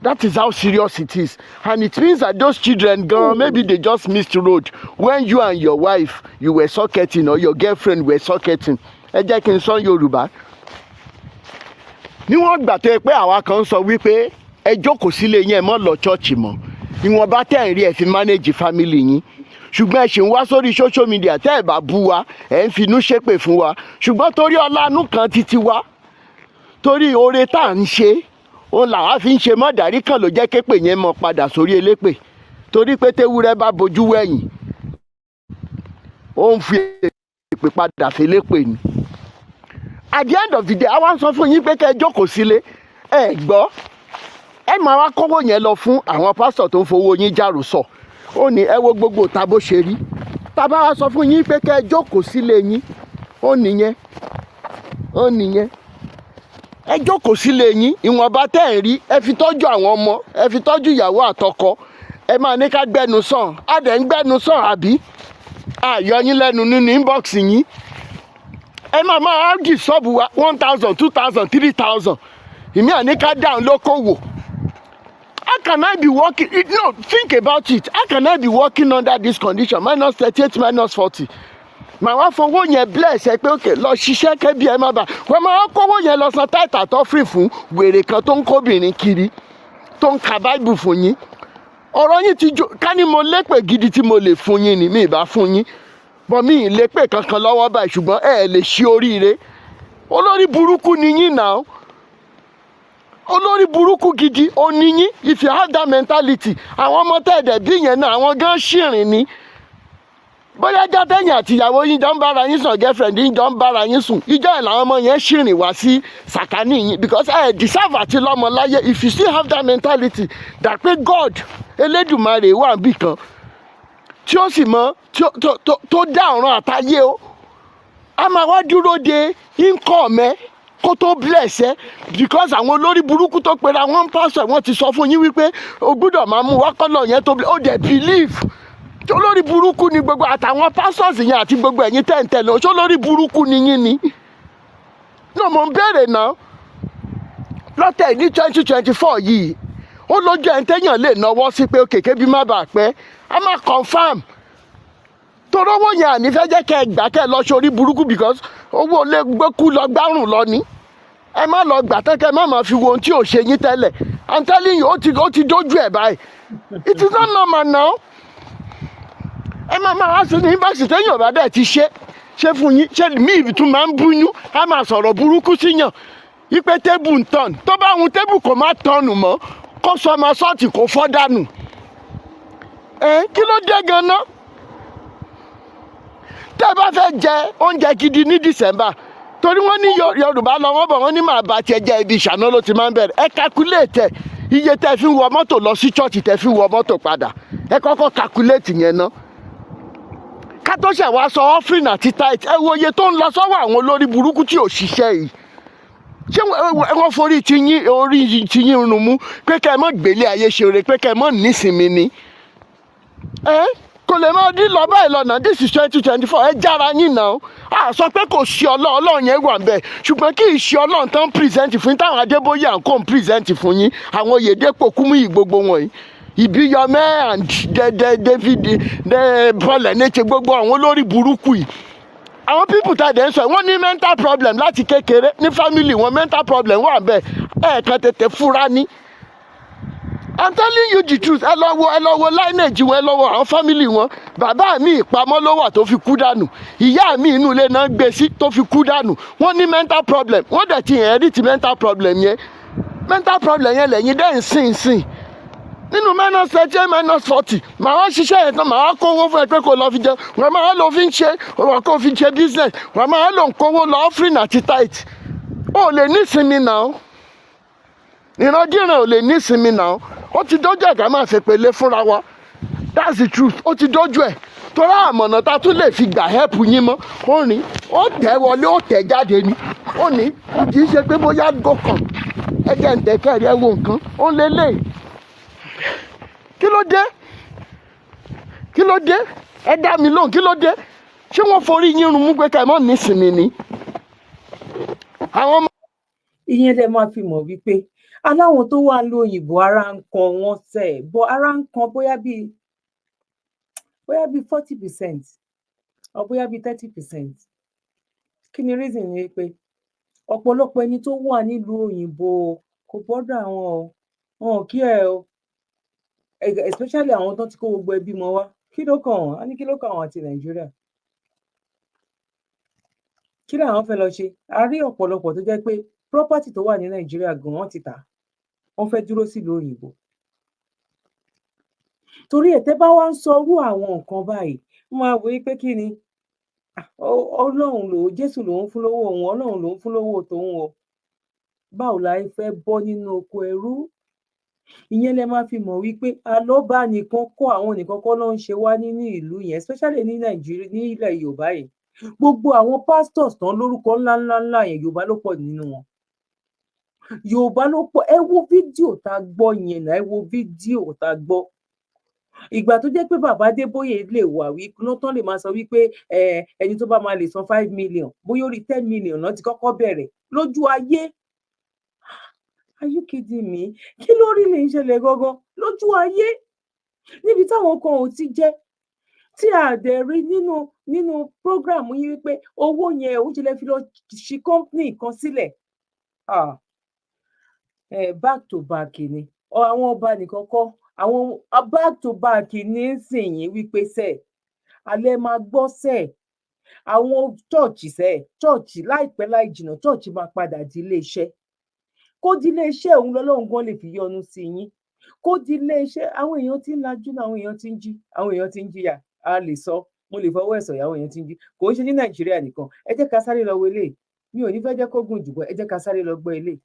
That is how serious it is. And it means that those children, girl, maybe they just missed the road when you and your wife, you were socketing, or your girlfriend were socketing. Ẹ jẹ́ kí n sọ Yorùbá. Níwọ̀n gbà tó yẹ pé àwa kan sọ wípé ẹ jókòó sílé yín, ẹ má lọ chọ́ọ̀chì mọ́. Ìwọ̀nba tẹ́ ẹ̀ rí ẹ fi manage family yín. Ṣùgbọ́n ẹ ṣì ń wá sórí social media, tẹ́ ẹ bá bú wa, ẹ ń finú ṣépè fún wa. Ṣùgbọ́n torí ọlánú kan títí wa, torí oore tá à ń ṣe, òun làwa fi ń ṣe mọ́dàrí kan ló jẹ́ képè yẹn mọ́ padà sórí elépè. Torí pé téwúrẹ́ bá bojú wẹ̀yìn, ó ń fi èpè padà félépè ni. At the end of the day, àwa ń sọ fún yín pé kẹ́ ẹ jókòó sílé, ẹ gbọ́, ẹ máa wá kówó yẹn lọ fún àwọn pásítọ̀ tó ń fowó yín jàrò sọ. Ó ní ẹ wo gbogbo ta bó ṣe rí. Tá bá wá sọ fún yín pé kẹ́ ẹ jókòó sílé yín, ó nìyẹn, ó nìyẹn. Ẹ jókòó sílé yín, ìwọ̀nba tẹ́ ẹ̀ rí, ẹ fi tọ́jú àwọn ọmọ, ẹ fi tọ́jú ìyàwó àtọkọ. Ẹ máa ní ká gbẹ́nu sàn, á dẹ̀ ń gbẹ́nu sàn àbí? Àyọ yín lẹ́nu nínú inbox yín. Ẹ máa ágì sọ́ọ̀bù wa 1,000, 2,000, 3,000. Ìmí àní ká dáhùn lókòwò. How can I be working? No, think about it. How can I be working under this condition? Minus 38, minus 40. Màá wá fowó yẹn bless ẹ pé okay, lọ ṣiṣẹ́ kẹ́bí ẹ má bà. Wọ́n máa kówó yẹn lọ san tithe àti offering fún wèrè kan tó ń kóbìnrin kiri, tó ń ka Bible fún yín. Ọ̀rọ̀ yín ti jó, ká ní mo lépè gidi tí mo lè fún yín ni, mi ì bá fún yín. Bọ̀ mi ì lépè kankan lọ́wọ́ báyìí, ṣùgbọ́n ẹ lè ṣí oríire. Olórí burúkú ni yín náà. Olórí burúkú gidi ó ní yín. If you have that mentality, àwọn ọmọ tẹ̀dẹ̀ bí yẹn náà, àwọn gan ṣìrìn ni. Bóyá ẹjọ́ tẹ̀yìn àti ìyàwó yín jọ ń bára yín sùn, girlfriend yín jọ ń bára yín sùn, ìjọ ẹ̀ làwọn ọmọ yẹn ṣìrìn wá sí sàkání yín, because ẹ deserve àti lọ́mọ láyé. If you still have that mentality that pé God Elédùmarè wà níbì kan tí ó sì mọ tó dá ọ̀run àtayé o, a máa wá dúró de income ẹ kó tó bless ẹ, because àwọn olórí burúkú tó pera wọn pastor wọn ti sọ fún yín wípé o gbúdọ̀ máa mú wákọ́lọ̀ yẹn tó ó dẹ̀ believe. Olórí burúkú ni gbogbo àtàwọn pastors yẹn àti gbogbo ẹ̀yin tẹ̀ǹtẹ̀ lọ, ṣé olórí burúkú ni yín ni? No, mo ń béèrè náà. Lọ́tẹ̀ ní 2024 yìí, ó lójú ẹ̀ ń tẹ́yàn lè náwó sí pé òkèké bí má bàa pẹ́, a máa confam. Torówó yẹn àní fẹ́ jẹ́ kẹ́ ẹ gbà kẹ́ ẹ lọ sórí burúkú, because owó lè gbẹ́kú lọ gbárùn lọ ní. Ẹ má lọ gbà tẹ́kẹ́ má máa fi wo ohun tí ò ṣe yín tẹ́lẹ̀. I'm telling you, ó ti dójú ẹ̀ báyìí. It is not normal now. Ẹ máa wá sí ní yunifásitì téèyàn bá dẹ̀ ti ṣe fún yín, ṣé mi ìtún máa ń búyún, á máa sọ̀rọ̀ burúkú síyàn. Ipe tébù ń tọ̀nù, tó bá hun tébù kò má tọ̀nù mọ́, kó sọ ọmọ sọ́ọ̀tì kó fọ́ dànù. Kí ló dé gan-an? Tẹ́ ẹ bá fẹ́ jẹ oúnjẹ gidi ní December, torí wọ́n ní Yorùbá lọ wọ́n bọ̀ wọ́n ní màá bá tiẹ̀ jẹ ibi ìṣáná ló ti máa ń bẹ̀rẹ̀. Ẹ calculate iye tẹ́ fi wọ mọ́tò lọ sí church, tẹ́ fi wọ mọ́tò padà. Ẹ kọ́kọ́ calculate yẹn ná. Ká tó ṣẹ̀ wá sọ offering àti tithe, ẹ wo iye tó ń lọ sọ́wọ́ àwọn olórí burúkú tí ò ṣiṣẹ́ yìí. Ṣé wọ́n forí orí ti yín rún mú pé kẹ́ ẹ mọ́ gbélé ayé ṣe oore, pé kẹ́ ẹ mọ́ nísinmi ni? Kò lè máa dín lọ báyìí lọ́nà. This is 2024, ẹ jára yín náà. A sọ pé kò ṣe Ọlọ́run yẹn wà bẹ́ẹ̀, ṣùgbọ́n kì í ṣe Ọlọ́run tán present fún yín, táwọn Adébóyè à ń kó present fún yín, àwọn Oyèdépò Kúmúyì gbogbo wọ̀nyí. Ibiyome and the Paul Eneche gbogbo àwọn olórí burúkú yìí. Àwọn people tá dẹ̀ ń sọ wọ́n ní mental problem láti kékeré ní family wọn mental problem wà bẹ́ẹ̀ ẹ̀ẹ̀kan tètè fura ní. I'm telling you the truth. Ẹ lọ wo lineage wọn, ẹ lọ wo àwọn family wọn. Bàbá mi ìpamọ́ ló wà tó fi kú dànù. Ìyá mi inú ilé náà gbé sí tó fi kú dànù. Wọ́n ní mental problem. Wọ́n dẹ̀ ti inherit mental problem yẹn. Mental problem yẹn lẹ́yìn dẹ́ ń sìn. Nínú -30 -40 màá wá ṣiṣẹ́ yẹn tán màá wá kówó fún ẹ pé kó lọ fi jẹun. Wọ́n máa lọ fi ń ṣe wọ́n kó fi ṣe business. Wọ́n máa lọ ń kówó lọ offering àti tithe. O lè ní ìsinmi náà. Ìrandíran ò lè ní ìsinmi náà. Ó ti dójú ẹ̀ ká máa ṣe pẹ̀lẹ́ fúnra wa. That's the truth. Ó ti dójú ẹ̀. Torá àmọ̀nà ta tún lè fi gbà help yín mọ́. Ó ní ó tẹ̀ wọlé ó tẹ̀ jáde ni. Ó ní kì í ṣe pé bóyá gòkàn. Ẹ jẹ́ ń tẹ̀ kẹ́rì ẹ wo nǹkan. Ó ń lélẹ̀. Kí ló dé? Kí ló dé? Ẹ dá mi lóhùn kí ló dé? Ṣé wọ́n forí yín run mú pé ká ẹ mọ́ nísìnyí ni? Àwọn ọmọ. Ìyẹn lẹ máa fi mọ̀ wípé aláwọn tó wà ní òyìnbó ara ń kan wọn sẹ̀ bọ́ ara ń kan bóyá bíi 40% or bóyá bíi 30%. Kí ni reason ni pé ọ̀pọ̀lọpọ̀ ẹni tó wà nílùú òyìnbó kò bọ́dọ̀ àwọn o, wọn ò kí ẹ o, especially àwọn tó ti kó gbogbo ẹbí wọn wá. Kí ló kàn wọ́n? A ní kí ló kàn wọ́n àti Nàìjíríà? Kí làwọn fẹ́ lọ ṣe? A rí ọ̀pọ̀lọpọ̀ tó jẹ́ pé property tó wà ní Nàìjíríà gan wọ́n ti tà. Wọ́n fẹ́ dúró sílùú òyìnbó. Torí ẹ̀ tẹ́ bá wá ń sọ irú àwọn nǹkan báyìí, wọ́n máa wò pé kí ni Ọlọ́run lòun Jésù lòun fún lówó òun, Ọlọ́run lòun fún lówó tòun o. Báwo la fẹ́ bọ́ nínú oko ẹrú? Ìyẹn lẹ máa fi mọ̀ wípé àlọ́bá nìkan kọ́ àwọn nìkan kọ́ ló ń ṣe wá nínú ìlú yẹn, especially ní Nàìjíríà ní ilẹ̀ Yorùbá yìí. Gbogbo àwọn pastors tán lórúkọ ńláńlá yẹn Yorùbá ló pọ̀ nínú wọn. Yorùbá ló pọ̀. Ẹ wo fídíò tá a gbọ́ yẹn náà, ẹ wo fídíò tá a gbọ́. Ìgbà tó jẹ́ pé bàbá Adébóyè lè wà lọ́tọ́ lè máa sọ wípé ẹni tó bá máa lè san 5 million bóyá ó rí 10 million náà ti kọ́kọ́ bẹ̀rẹ̀ lójú ayé. Are you kidding me? Kí ló rí lè ń ṣẹlẹ̀ gangan lójú ayé? Níbi táwọn kan ò ti jẹ́ tí a dẹ̀ rí nínú program yín wípé owó yẹn ó ṣe lè fi lọ ṣí company kan sílẹ̀. Back to back ni àwọn ọba nìkan kọ́, àwọn back to back ní sìnyín wípé sẹ́ alẹ́ máa gbọ́ sẹ́ àwọn chọ́ọ̀chì láìpẹ́ láì jìnnà chọ́ọ̀chì máa padà di iléeṣẹ́. Kó di iléeṣẹ́ òun lọ́lọ́run gan lè fi yọ́nú sí yín. Kó di iléeṣẹ́ àwọn èèyàn tí ń lajú náà, àwọn èèyàn tí ń jí, àwọn èèyàn tí ń jìyà. A lè sọ, mo lè fọwọ́ ẹ̀ sọ̀yà àwọn èèyàn tí ń jí. Kò ń ṣe ní Nàìjíríà nìkan. Ẹ jẹ́ ká sáré lọ wo eléyìí. Mi ò ní fẹ́ jẹ́ kó gùn jù bọ́, ẹ jẹ́ ká sáré lọ gbọ́ eléyìí.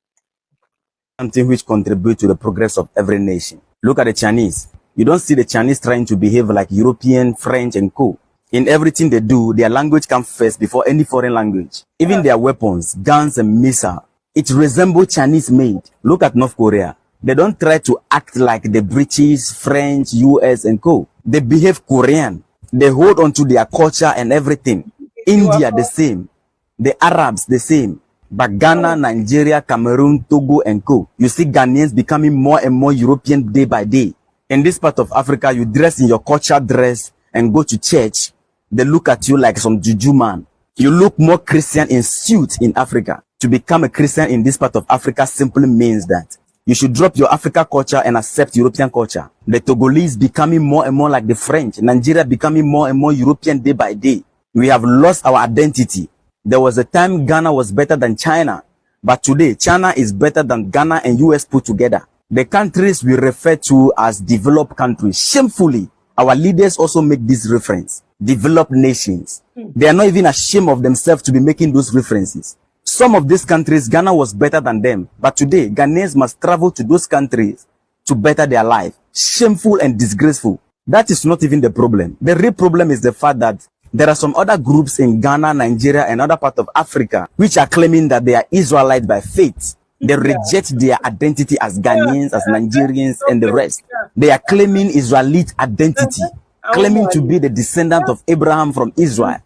Something which contributes to the progress of every nation. Look at the Chinese. You don't see the Chinese trying to behave like European, French, and co. In everything they do, their language comes first before any foreign language. Even their weapons, guns, and missiles, it resembles Chinese made. Look at North Korea. They don't try to act like the British, French, US, and co. They behave Korean. They hold on to their culture and everything. India, the same. The Arabs, the same. But Ghana, Nigeria, Cameroon, Togo, and co. You see Ghanaians becoming more and more European day by day. In this part of Africa, you dress in your culture dress and go to church. They look at you like some juju man. You look more Christian in suit in Africa. To become a Christian in this part of Africa simply means that you should drop your Africa culture and accept European culture. The Togolese becoming more and more like the French. Nigeria becoming more and more European day by day. We have lost our identity. There was a time Ghana was better than China, but today China is better than Ghana and US put together. The countries we refer to as developed countries, shamefully, our leaders also make this reference. Developed nations. They are not even ashamed of themselves to be making those references. Some of these countries, Ghana was better than them, but today Ghanaians must travel to those countries to better their life. Shameful and disgraceful. That is not even the problem. The real problem is the fact that there are some other groups in Ghana, Nigeria, and other parts of Africa which are claiming that they are Israelites by faith. They reject their identity as Ghanaians, as Nigerians, and the rest. They are claiming Israelite identity, claiming to be the descendant of Abraham from Israel.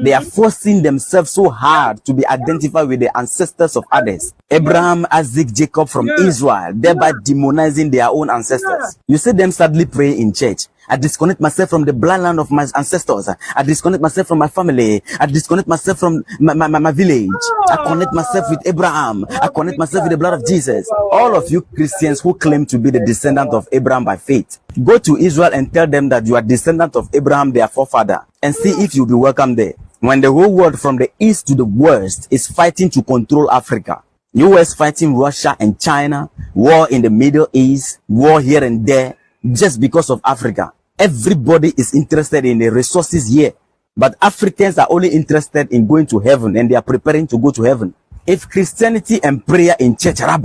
They are forcing themselves so hard to be identified with the ancestors of others. Abraham, Isaac, Jacob from Israel, thereby demonizing their own ancestors. You see them sadly praying in church. I disconnect myself from the bloodline of my ancestors. I disconnect myself from my family. I disconnect myself from my village. I connect myself with Abraham. I connect myself with the blood of Jesus. All of you Christians who claim to be the descendant of Abraham by faith, go to Israel and tell them that you are descendant of Abraham, their forefather, and see if you'll be welcome there. When the whole world from the east to the west is fighting to control Africa, US fighting Russia and China, war in the Middle East, war here and there, just because of Africa. Everybody is interested in the resources here, but Africans are only interested in going to heaven, and they are preparing to go to heaven. If Christianity and prayer in church, can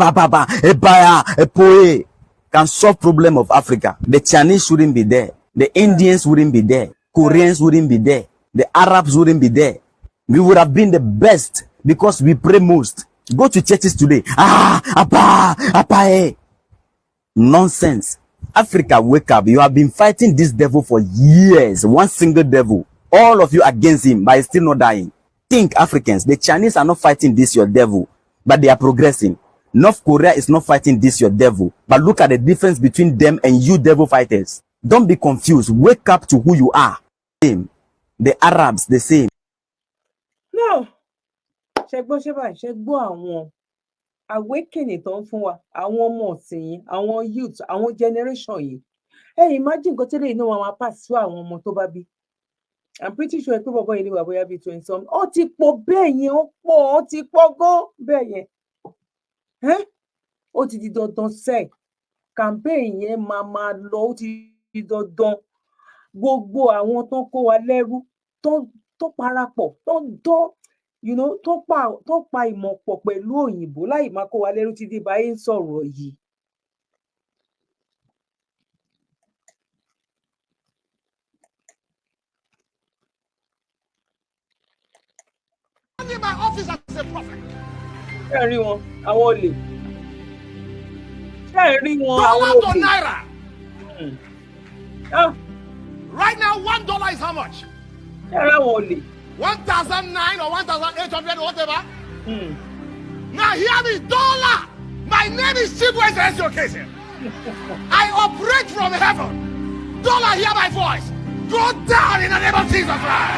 solve problem of Africa, the Chinese shouldn't be there, the Indians wouldn't be there, Koreans wouldn't be there, the Arabs wouldn't be there. We would have been the best because we pray most. Go to churches today. Nonsense. Africa, wake up. You have been fighting this devil for years. One single devil. All of you against him, but he's still not dying. Think, Africans. The Chinese are not fighting this your devil, but they are progressing. North Korea is not fighting this your devil, but look at the difference between them and you devil fighters. Don't be confused. Wake up to who you are. Same. The Arabs, the same. No. Ṣẹgbọ́ àwọn awakening tó ń fún wa, àwọn ọmọ ọ̀sìn yìí, àwọn youth, àwọn generation yìí. Imagine nǹkan tẹ́lẹ̀ iná wọn máa pass sí àwọn ọmọ tó bá bí. I'm pretty sure pé bọ̀bọ̀ yìí ní wà bóyá bíi 20 something. Ó ti pọ̀ bẹ́ẹ̀ yẹn, ó ti pọ̀ gan bẹ́ẹ̀ yẹn. Ó ti di dandan sẹ́ẹ̀. Campaign yẹn máa lọ, ó ti di dandan. Gbogbo àwọn tó ń kó wa lẹ́rú, tó parapọ̀, tó pa ìmọ̀ pọ̀ pẹ̀lú òyìnbó láì máa kó wa lẹ́rú tí dé báyé ń sọ̀rọ̀ yìí. My office as a prophet. Ṣé ẹ rí wọn, àwọn olè? Ṣé ẹ rí wọn, àwọn olè? $1 to naira. Right now, $1 is how much? Ṣé ẹ rí àwọn olè? 1,009 or 1,800 or whatever. Now hear me, dollar. My name is Chibweze Eziokezie. I operate from heaven. Dollar, hear my voice. Go down in the name of Jesus Christ.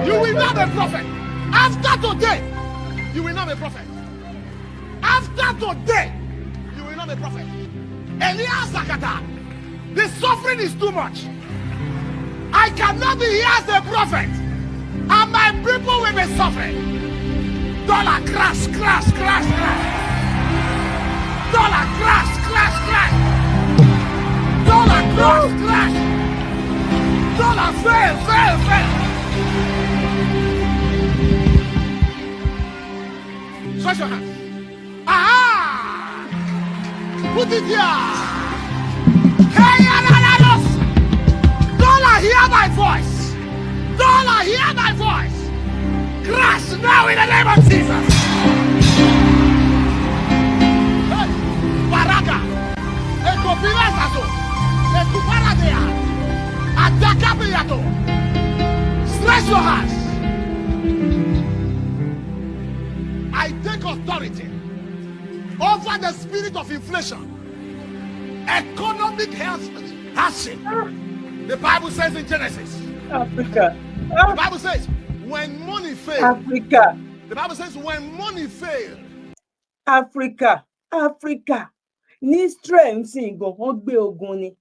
You will not be a prophet. After today, you will not be a prophet. After today, you will not be a prophet. Elias Zakata, the suffering is too much. I cannot be here as a prophet, and my people will be suffering. Dollar crash, crash, crash, crash. Dollar crash, crash, crash. Dollar crash, crash. Dollar fail, fail, fail. Stretch your hands. Aha! Put it here. Hey, Dollar, hear my voice. Dollar, hear my voice. Crash now in the name of Jesus. Hey, Baraka. Ekopila Sato. Ekuparadea. Adakabiyato. Stretch your hands. I take authority over the spirit of inflation, economic hardship. The Bible says in Genesis, Africa. The Bible says, when money fails, Africa. The Bible says, when money fails, Africa. Ní Israel ń sìn gan, wọ́n gbé ogun ni.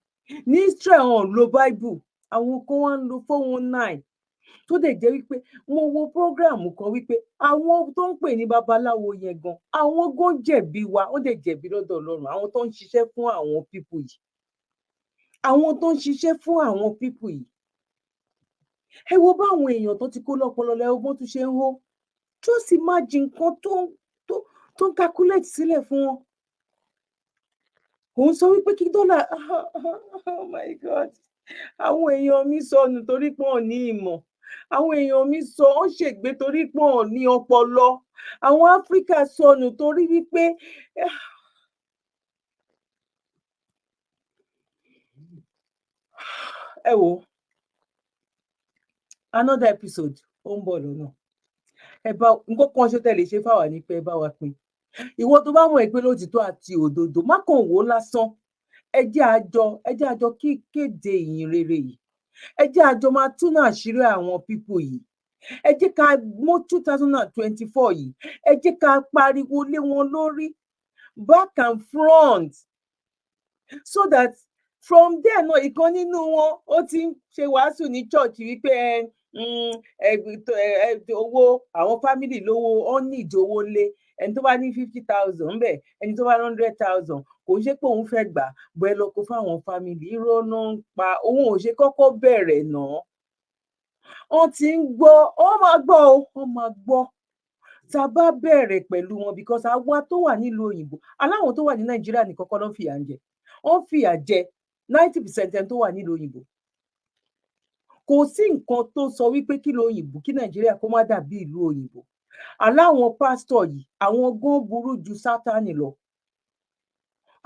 Ní Israel wọ́n lo Bible, àwọn kan wá ń lo 419. Tó dẹ̀ jẹ́ wípé mo wo program kan wípé àwọn tó ń pè ní babaláwo yẹn gan, àwọn gan jẹ̀bi wa, ó dẹ̀ jẹ̀bi lọ́dọ̀ Ọlọ́run, àwọn tó ń ṣiṣẹ́ fún àwọn people yìí. Àwọn tó ń ṣiṣẹ́ fún àwọn people yìí. Ẹ wo báwọn èèyàn tó ti kó lọ́pọlọ lẹ́wọ́n tún ṣe ń hó. Just imagine nǹkan tó ń calculate sílẹ̀ fún wọn. Òun sọ wípé kí dọ́là, oh my God, àwọn èèyàn mi sọnù torí pé wọ́n ní ìmọ̀. Àwọn èèyàn mi wọ́n ṣègbé torí pé wọ́n ní ọpọlọ. Àwọn Áfíríkà sọnù torí wípé ẹ wò another episode ó ń bọ̀ lọ́nà ẹ bá nǹkan kan ṣe tẹ̀lé ṣe fáwa ní pé ẹ bá wa pín ìwọ tó bá mọ̀ pé lótìtọ́ àti òdodo má kàn wò lásán ẹ jẹ́ àjọ kéde ìyìn rere yìí ẹ jẹ́ àjọ máa túnú àṣírí àwọn pípò yìí ẹ jẹ́ ká mọ́ 2024 yìí ẹ jẹ́ ká pariwo lé wọn lórí back and front so that from there náà ìkan nínú wọn ó ti ń ṣe wàásù ní church wípé owó àwọn family lówó ó ní ìdówó lé ẹni tó bá ní 50,000 ńbẹ ẹni tó bá ní 100,000 kò ń ṣe pé òun fẹ́ gbà bọ́ ẹ lọ kó fáwọn family irọ́ náà ń pa òun ò ṣe kọ́kọ́ bẹ̀rẹ̀ náà wọ́n ti ń gbọ́ wọ́n máa gbọ́ tá a bá bẹ̀rẹ̀ pẹ̀lú wọn because àwa tó wà nílùú òyìnbó aláwọn tó wà ní nàìjíríà nìkan kọ́ ló ń fìyà ń jẹ wọ́n fìyà jẹ 90% ẹni tó wà nílùú òyìnbó kò sí nǹkan tó sọ wípé kí ìlú òyìnbó kí nàìjíríà kó má dàbí ìlú òyìnbó aláwọn pásítọ̀ yìí àwọn gan burú ju sátánì lọ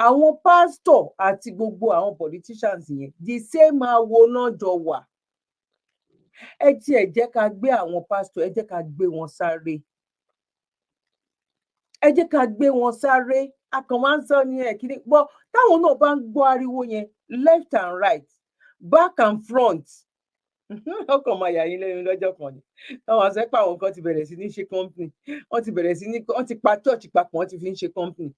àwọn pásítọ̀ àti gbogbo àwọn politicians yẹn the same awo náà jọ wà ẹ tiẹ̀ jẹ́ ká gbé àwọn pásítọ̀ ẹ jẹ́ ká gbé wọn sáré ẹ jẹ́ ká gbé wọn sáré a kàn máa ń sọ ní ẹ̀kíní gbọ́ táwọn náà bá ń gbọ́ ariwo yẹn left and right back and front ọkàn máa yà yín lẹ́nu lọ́jọ́ kan ni àwọn àṣẹpà àwọn kan ti bẹ̀rẹ̀ sí ní ṣe company wọ́n ti pa church papọ̀ wọ́n ti fi ń ṣe company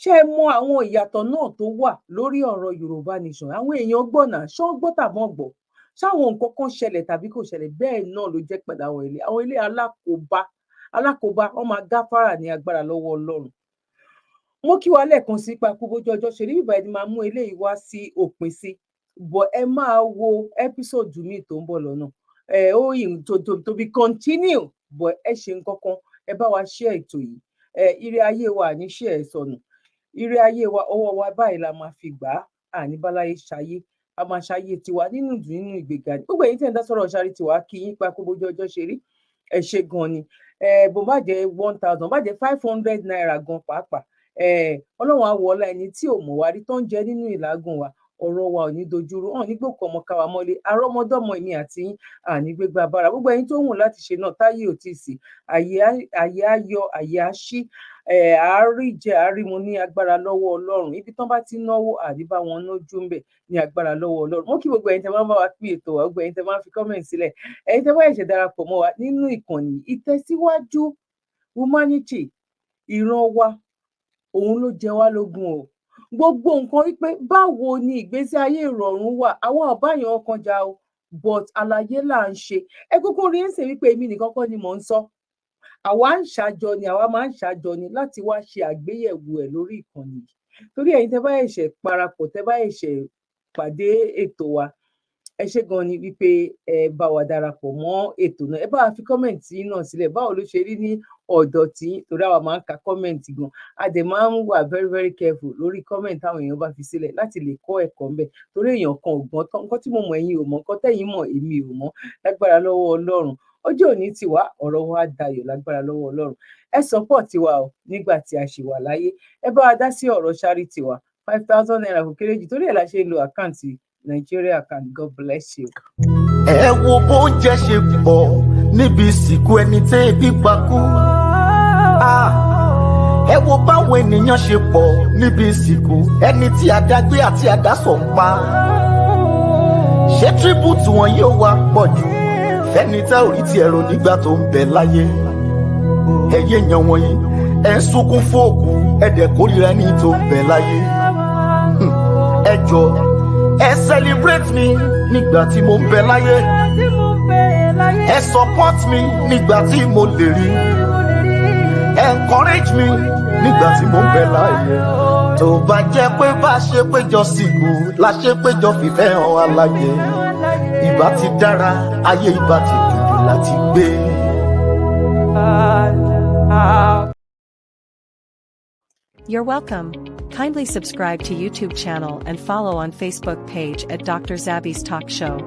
ṣé ẹ mọ àwọn ìyàtọ̀ náà tó wà lórí ọ̀rọ̀ Yorùbá nation àwọn èèyàn gbọ́nà ṣọ́ gbọ́ tàbọ̀n gbọ́ ṣáwọn nǹkan kan ṣẹlẹ̀ tàbí kò ṣẹlẹ̀ bẹ́ẹ̀ náà ló jẹ́ pẹ̀lú àwọn ilé alákòóbá wọ́n máa gáfárà ní agbára lọ́wọ́ Ọlọ́run mo kí wa lẹ́ẹ̀kan sí pa kú bójú ọjọ́ ṣe rí bíbá ẹni máa mú eléyìí wá sí òpin sí bọ̀ ẹ máa wo ẹ́písòdù míì tó ń bọ̀ lọ́nà ó yìn to be continue bọ̀ ẹ ṣe nǹkan kan ẹ bá wa share ètò yìí ire ayé wa ní share ẹ sọnù ire ayé wa ọwọ́ wa báyìí la máa fi gbà á àníbáláyé ṣayé a máa ṣayé tiwa nínú ìdùn nínú ìgbéga ni gbogbo èyí tẹ̀ ń dá sọ̀rọ̀ ṣáàrí tiwa kí yín pa kó bójú ọjọ́ ṣe rí ẹ ṣe gan ni bó bá jẹ́ 1,000 bá jẹ́ 500 naira gan pàápàá ọlọ́run àwọ̀ ọlá ẹni tí ò mọ̀ wá rí tó ń jẹ nínú ìlágùn wa ọ̀rọ̀ wa ò ní dojúrú hàn nígbòkọ ọmọ káwa mọ́lé arọ́mọdọ́mọ èmi àti yín àní gbégbá bára gbogbo ẹ̀yin tó wù láti ṣe náà táyé ò tí ì sí àyè á yọ àyè á ṣí àárí jẹ àárímu ní agbára lọ́wọ́ Ọlọ́run ibi tán bá ti náwó àdìbá wọn lójú ń bẹ ní agbára lọ́wọ́ Ọlọ́run mo kí gbogbo ẹ̀yin tẹ́ máa ń bá wa pín ètò wa gbogbo ẹ̀yin tẹ́ máa ń fi kọmẹǹtì sílẹ̀ ẹ̀yin tẹ́ bá ẹ̀ṣẹ̀ darapọ̀ mọ́ wa nínú ìkànnì ìtẹ̀síwájú humanity ìran wa òun ló jẹ wá lógún o gbogbo nǹkan wípé báwo ni ìgbésí ayé ìrọ̀rùn wà àwọn àbáyàn ọkàn jà o but àlàyé là ń ṣe ẹ kúkú rí ń ṣe wípé èmi nìkan kọ́ ni mò ń sọ àwa máa ń ṣàjọ ni láti wá ṣe àgbéyẹ̀wò ẹ̀ lórí ìkànnì yìí torí ẹ̀yin tẹ́ bá ẹ̀ṣẹ̀ parapọ̀ tẹ́ bá ẹ̀ṣẹ̀ pàdé ètò wa ẹ ṣé gan ni wípé ẹ bá wa darapọ̀ mọ́ ètò náà ẹ bá wa fi kọ́mẹ̀ǹtì náà sílẹ̀ báwo ló ṣe rí ní ọ̀dọ̀ tí torí àwa máa ń ka kọ́mẹ̀ǹtì gan a dẹ̀ máa ń wà very very careful lórí kọ́mẹ̀ǹtì táwọn èèyàn bá fi sílẹ̀ láti lè kọ́ ẹ̀kọ́ ńbẹ̀ torí èèyàn kan ò gbọ́n tán nǹkan tí mo mọ̀ ẹ̀yin ò mọ̀ nǹkan tẹ́yin mọ̀ èmi ò mọ̀ lágbára lọ́wọ́ Ọlọ́run ọjọ́ òní tiwa ọ̀rọ̀ wa dayọ̀ lágbára lọ́wọ́ Ọlọ́run ẹ support wa o nígbà tí a ṣì wà láyé ẹ bá wa dá sí ọ̀rọ̀ charity wa 5,000 naira kò kéré jù torí ẹ̀ la ṣe ń lo àkáǹtì Nigeria account. God bless you. ẹ wo bóúnjẹ ṣe pọ̀ níbi ìsìnkú ẹni tẹ́ ebi pa kú. ẹ wo báwọn ènìyàn ṣe pọ̀ níbi ìsìnkú ẹni tí adágbé àti adásọ̀ ń pa. ṣé tribute wọn yóò wá pọ̀ jù fẹ́ni tá ò rí ti ẹ̀rọ nígbà tó ń bẹ láyé. ẹ̀yẹ èèyàn wọ̀nyí ẹ̀ ń sunkún fóòkù ẹ̀dẹ̀ kórìíra ẹni tó ń bẹ láyé. ẹ jọ̀ọ́ ẹ celebrate mi nígbà tí mo ń bẹ láyé ẹ support mi nígbà tí mo lè rí encourage mi nígbà tí mo ń bẹ láyé tó bá jẹ́ pé bá a ṣe péjọ sìnkú la ṣe péjọ fìfẹ́ hàn aláyé ìbá ti dára ayé ìbá ti dùdù láti gbé. You're welcome. Kindly subscribe to YouTube channel and follow on Facebook page at Dr. Zabby's Talk Show.